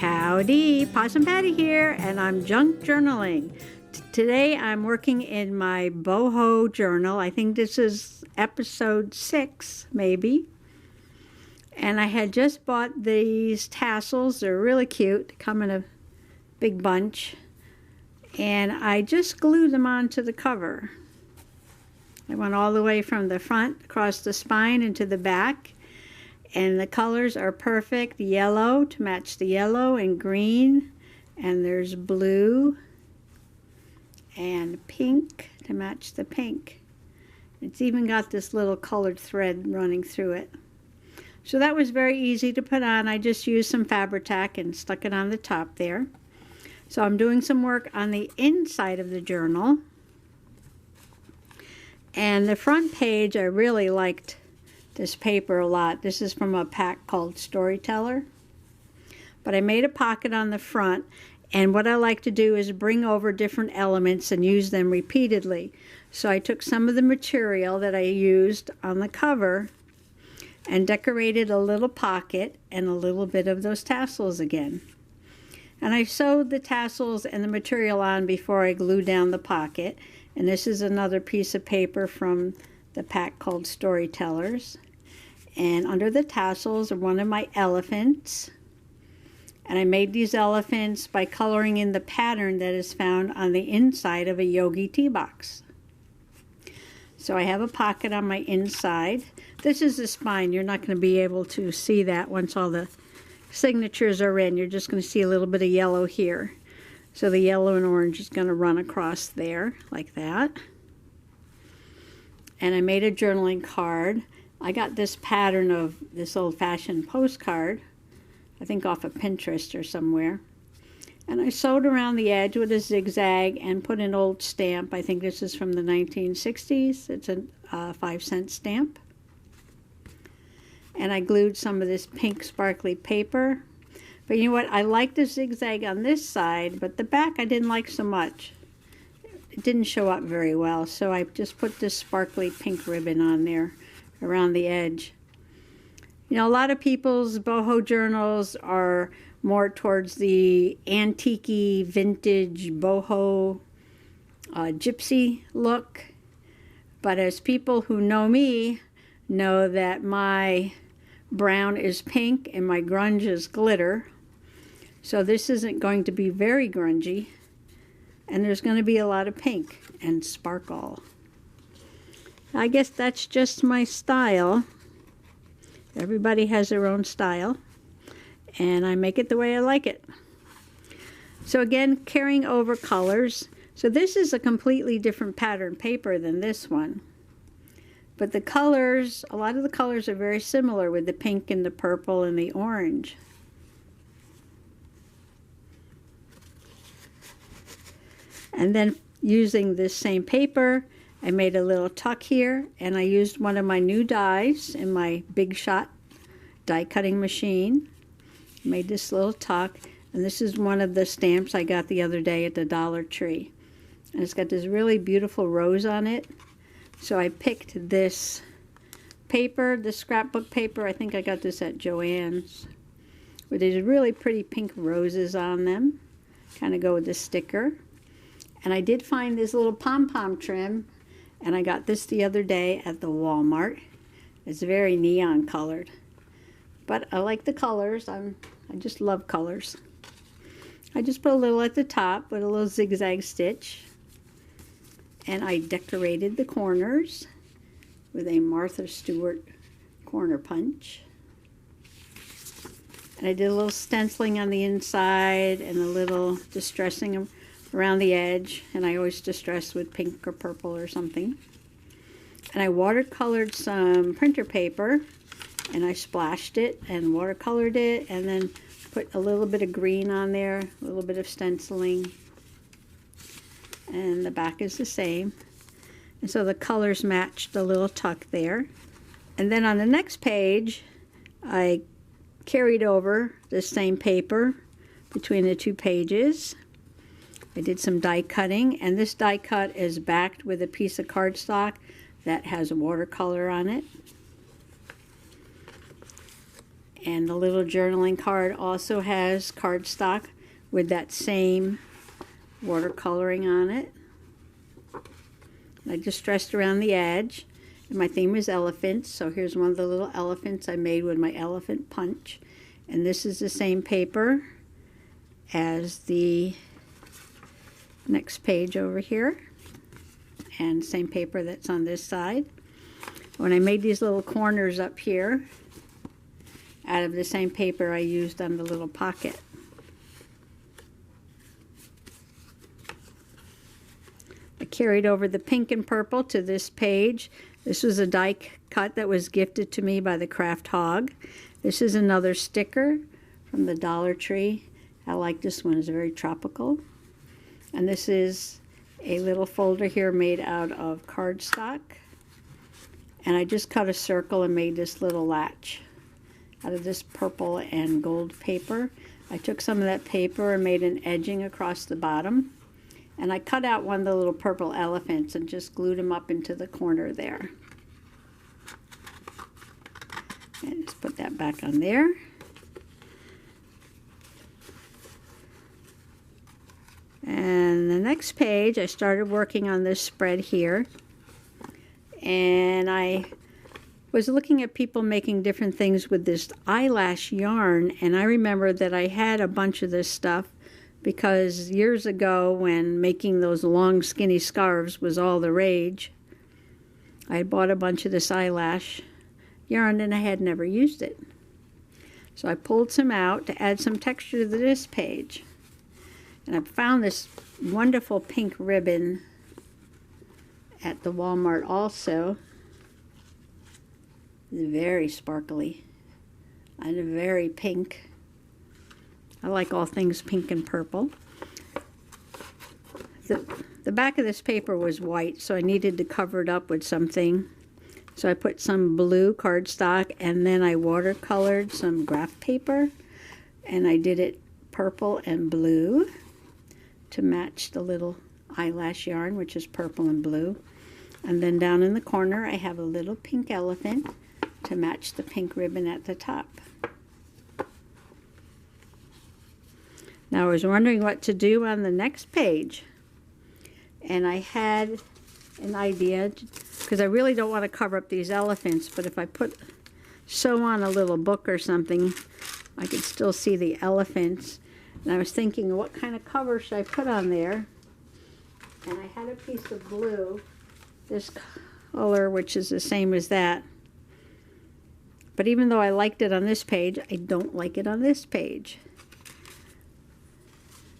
Howdy, Possum Patty here, and I'm junk journaling. Today I'm working in my Boho journal. I think this is episode 6, maybe. And I had just bought these tassels. They're really cute. They come in a big bunch. And I just glued them onto the cover. I went all the way from the front, across the spine, into the back. And the colors are perfect. Yellow to match the yellow, and green. And there's blue and pink to match the pink. It's even got this little colored thread running through it. So that was very easy to put on. I just used some Fabri-Tac and stuck it on the top there. So I'm doing some work on the inside of the journal. And the front page, I really liked this paper a lot. This is from a pack called Storyteller. But I made a pocket on the front, and what I like to do is bring over different elements and use them repeatedly. So I took some of the material that I used on the cover and decorated a little pocket and a little bit of those tassels again. And I sewed the tassels and the material on before I glued down the pocket. And this is another piece of paper from the pack called Storytellers. And under the tassels are one of my elephants. And I made these elephants by coloring in the pattern that is found on the inside of a Yogi tea box. So I have a pocket on my inside. This is the spine. You're not going to be able to see that once all the signatures are in. You're just going to see a little bit of yellow here. So the yellow and orange is going to run across there like that. And I made a journaling card. I got this pattern of this old-fashioned postcard, I think off of Pinterest or somewhere. And I sewed around the edge with a zigzag and put an old stamp. I think this is from the 1960s. It's a 5-cent stamp. And I glued some of this pink sparkly paper. But you know what? I like the zigzag on this side, but the back I didn't like so much. It didn't show up very well, so I just put this sparkly pink ribbon on there around the edge. You know, a lot of people's boho journals are more towards the antique-y, vintage boho gypsy look. But as people who know me know that my brown is pink and my grunge is glitter. So this isn't going to be very grungy. And there's going to be a lot of pink and sparkle. I guess that's just my style. Everybody has their own style. And I make it the way I like it. So again, carrying over colors. So this is a completely different pattern paper than this one. But the colors, a lot of the colors are very similar with the pink and the purple and the orange. And then using this same paper, I made a little tuck here, and I used one of my new dies in my Big Shot die cutting machine. Made this little tuck, and this is one of the stamps I got the other day at the Dollar Tree. And it's got this really beautiful rose on it. So I picked this paper, this scrapbook paper. I think I got this at Joann's, with these really pretty pink roses on them. Kind of go with the sticker. And I did find this little pom-pom trim, and I got this the other day at the Walmart. It's very neon colored. But I like the colors. I just love colors. I just put a little at the top with a little zigzag stitch. And I decorated the corners with a Martha Stewart corner punch. And I did a little stenciling on the inside and a little distressing around the edge. And I always distress with pink or purple or something. And I watercolored some printer paper. And I splashed it and watercolored it. And then put a little bit of green on there, a little bit of stenciling. And the back is the same. And so the colors matched the little tuck there. And then on the next page, I carried over the same paper between the two pages. I did some die cutting, and this die cut is backed with a piece of cardstock that has watercolor on it. And the little journaling card also has cardstock with that same watercoloring on it. I just stressed around the edge. And my theme is elephants, so here's one of the little elephants I made with my elephant punch. And this is the same paper as the next page over here. And same paper that's on this side. When I made these little corners up here, out of the same paper I used on the little pocket. I carried over the pink and purple to this page. This was a die cut that was gifted to me by the Craft Hog. This is another sticker from the Dollar Tree. I like this one, it's very tropical. And this is a little folder here made out of cardstock. And I just cut a circle and made this little latch out of this purple and gold paper. I took some of that paper and made an edging across the bottom. And I cut out one of the little purple elephants and just glued them up into the corner there. And just put that back on there. And the next page, I started working on this spread here. And I was looking at people making different things with this eyelash yarn, and I remember that I had a bunch of this stuff because years ago when making those long skinny scarves was all the rage, I had bought a bunch of this eyelash yarn and I had never used it. So I pulled some out to add some texture to this page. And I found this wonderful pink ribbon at the Walmart also. It's very sparkly and very pink. I like all things pink and purple. The back of this paper was white, so I needed to cover it up with something. So I put some blue cardstock and then I watercolored some graph paper and I did it purple and blue to match the little eyelash yarn, which is purple and blue. And then down in the corner I have a little pink elephant to match the pink ribbon at the top. Now I was wondering what to do on the next page, and I had an idea because I really don't want to cover up these elephants, but if I sew on a little book or something I could still see the elephants. And I was thinking, what kind of cover should I put on there? And I had a piece of blue, this color, which is the same as that. But even though I liked it on this page, I don't like it on this page.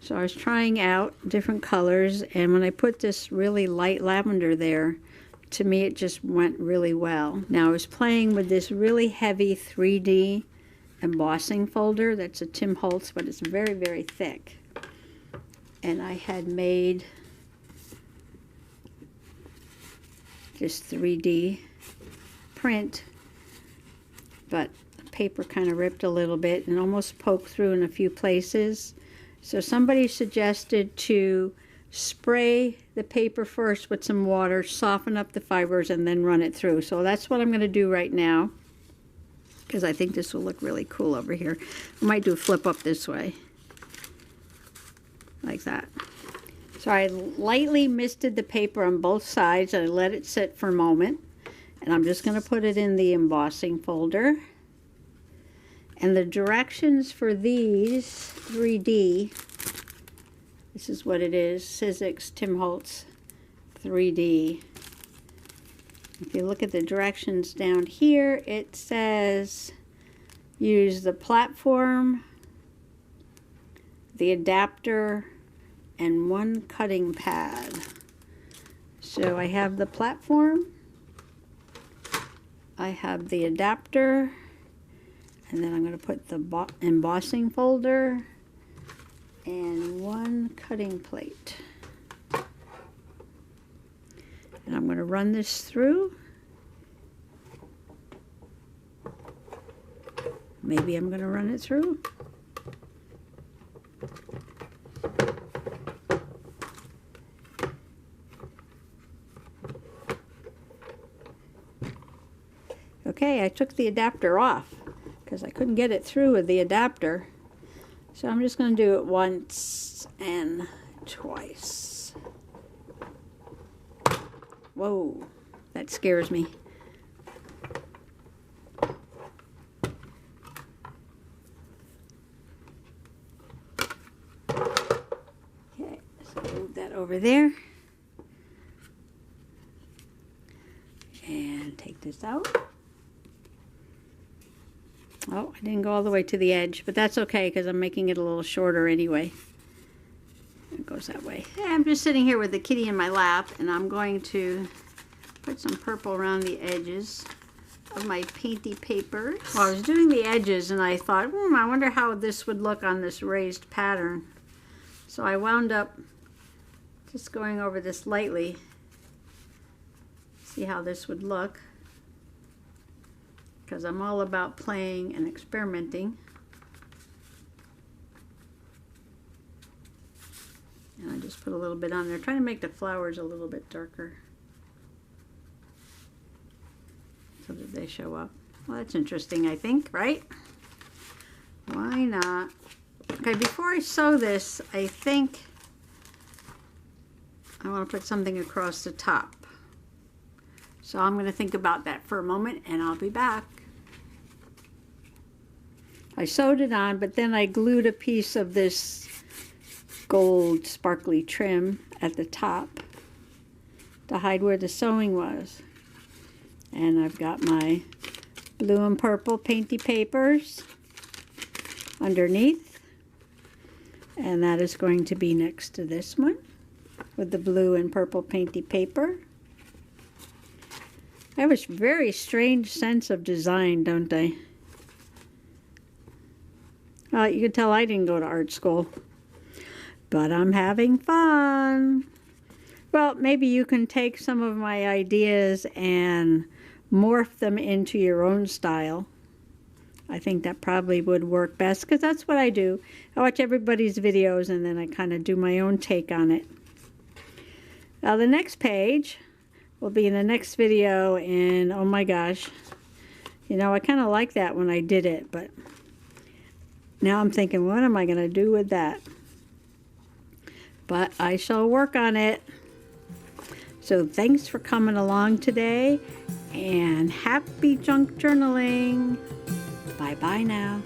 So I was trying out different colors, and when I put this really light lavender there, to me it just went really well. Now I was playing with this really heavy 3D embossing folder. That's a Tim Holtz, but it's very, very thick. And I had made this 3D print, but the paper kind of ripped a little bit and almost poked through in a few places. So somebody suggested to spray the paper first with some water, soften up the fibers, and then run it through. So that's what I'm going to do right now, because I think this will look really cool over here. I might do a flip up this way, like that. So I lightly misted the paper on both sides and I let it sit for a moment. And I'm just going to put it in the embossing folder. And the directions for these 3D, this is what it is, Sizzix Tim Holtz 3D. If you look at the directions down here, it says use the platform, the adapter, and one cutting pad. So I have the platform, I have the adapter, and then I'm going to put the embossing folder and one cutting plate. And I'm going to run this through. Maybe I'm going to run it through. Okay, I took the adapter off because I couldn't get it through with the adapter. So I'm just going to do it once and twice. Whoa, that scares me. Okay, so move that over there. And take this out. Oh, I didn't go all the way to the edge, but that's okay because I'm making it a little shorter anyway. It goes that way. Yeah, I'm just sitting here with the kitty in my lap, and I'm going to put some purple around the edges of my painty papers. Well, I was doing the edges, and I thought, I wonder how this would look on this raised pattern. So I wound up just going over this lightly. See how this would look, because I'm all about playing and experimenting. And I just put a little bit on there, trying to make the flowers a little bit darker so that they show up. Well, that's interesting, I think, right? Why not? Okay, before I sew this, I think I want to put something across the top. So I'm going to think about that for a moment, and I'll be back. I sewed it on, but then I glued a piece of this gold sparkly trim at the top to hide where the sewing was. And I've got my blue and purple painty papers underneath. And that is going to be next to this one with the blue and purple painty paper. I have a very strange sense of design, don't I? You can tell I didn't go to art school, but I'm having fun. Well, maybe you can take some of my ideas and morph them into your own style. I think that probably would work best, because that's what I do. I watch everybody's videos and then I kind of do my own take on it. Now the next page will be in the next video, and oh my gosh, you know, I kind of like that when I did it, but now I'm thinking, what am I going to do with that? But I shall work on it. So thanks for coming along today, and happy junk journaling. Bye-bye now.